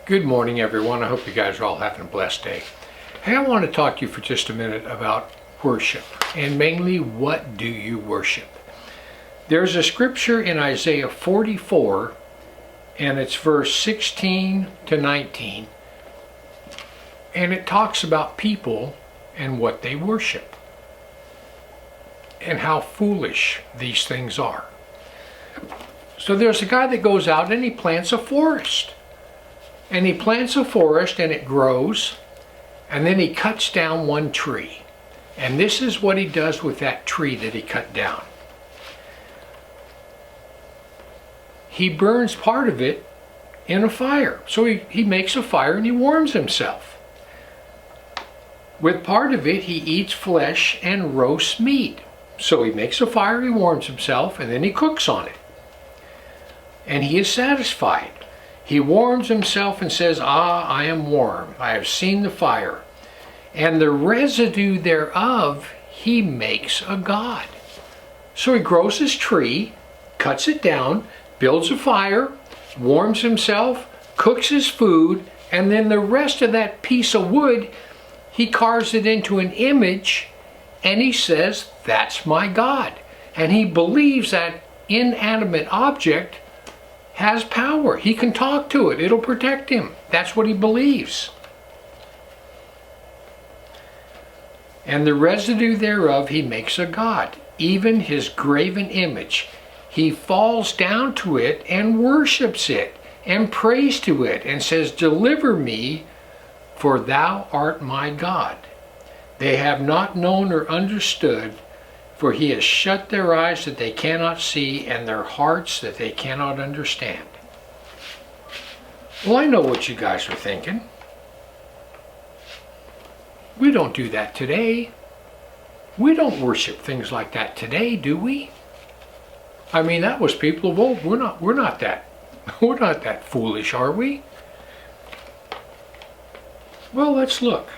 Good morning, everyone. I hope you guys are all having a blessed day. Hey, I want to talk to you for just a minute about worship, and mainly, what do you worship? There's a scripture in Isaiah 44, and it's verse 16 to 19, and it talks about people and what they worship, and how foolish these things are. So there's a guy that goes out and he plants a forest. And he plants a forest and it grows, and then he cuts down one tree. And this is what he does with that tree that he cut down. He burns part of it in a fire. So he makes a fire and he warms himself. With part of it, he eats flesh and roasts meat. So he makes a fire, he warms himself, and then he cooks on it. And he is satisfied. He warms himself and says, I am warm. I have seen the fire. And the residue thereof, he makes a god. So he grows his tree, cuts it down, builds a fire, warms himself, cooks his food, and then the rest of that piece of wood, he carves it into an image, and he says, that's my God. And he believes that inanimate object has power. He can talk to it. It'll protect him. That's what he believes. And the residue thereof he makes a god, even his graven image. He falls down to it and worships it and prays to it and says, deliver me, for thou art my God. They have not known or understood, for he has shut their eyes that they cannot see, and their hearts that they cannot understand. Well, I know what you guys are thinking. We don't do that today. We don't worship things like that today, do we? I mean, that was people of old. We're not that foolish, are we? Well, let's look.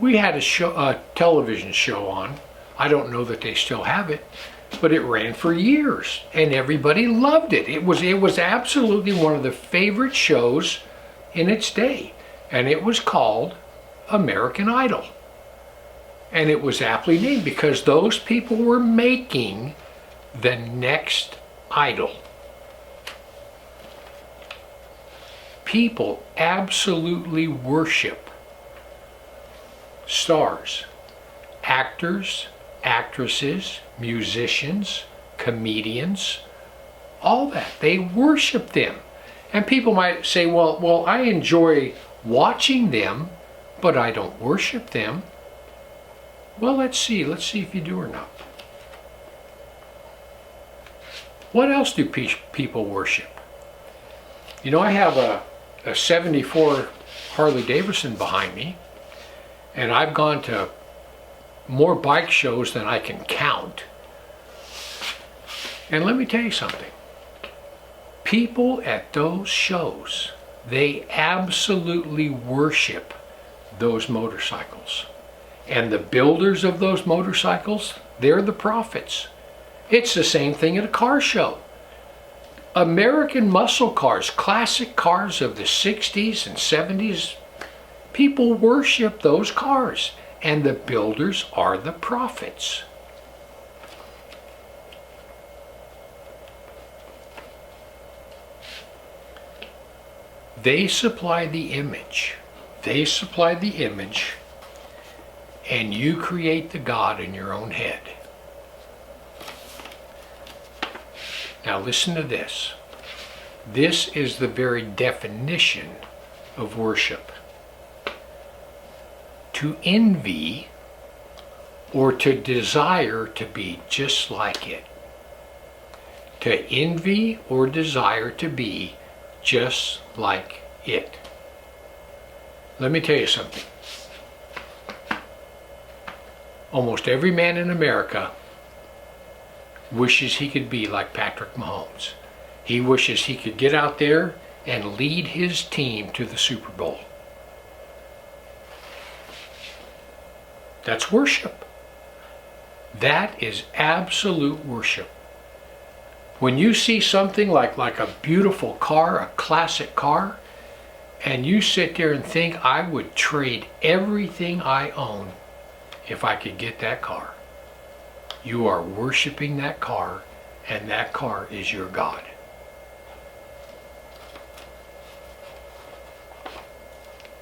We had a television show on. I don't know that they still have it, but it ran for years, and everybody loved it. It was absolutely one of the favorite shows in its day, and it was called American Idol. And it was aptly named because those people were making the next idol. People absolutely worship stars, actors, actresses, musicians, comedians, all that. They worship them. And people might say, well, I enjoy watching them, but I don't worship them. Well, let's see if you do or not. What else do people worship? You know, I have a 74 Harley Davidson behind me, and I've gone to more bike shows than I can count. And let me tell you something. People at those shows, they absolutely worship those motorcycles. And the builders of those motorcycles, they're the prophets. It's the same thing at a car show. American muscle cars, classic cars of the 60s and 70s, people worship those cars, and the builders are the prophets. They supply the image. They supply the image, and you create the God in your own head. Now listen to this. This is the very definition of worship. To envy or to desire to be just like it. To envy or desire to be just like it. Let me tell you something. Almost every man in America wishes he could be like Patrick Mahomes. He wishes he could get out there and lead his team to the Super Bowl. That's worship. That is absolute worship. When you see something like a beautiful car, a classic car, and you sit there and think, I would trade everything I own if I could get that car, you are worshiping that car, and that car is your God.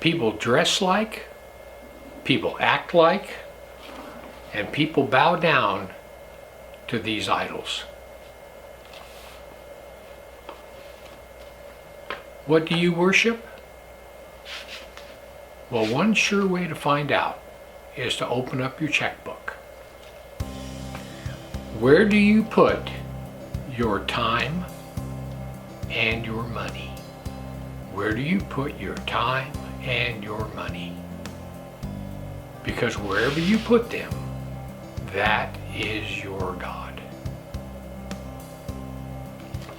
People dress like, people act like, and people bow down to these idols. What do you worship? Well, one sure way to find out is to open up your checkbook. Where do you put your time and your money? Where do you put your time and your money? Because wherever you put them, that is your God.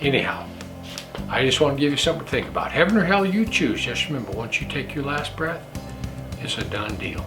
Anyhow, I just want to give you something to think about. Heaven or hell, you choose. Just remember, once you take your last breath, it's a done deal.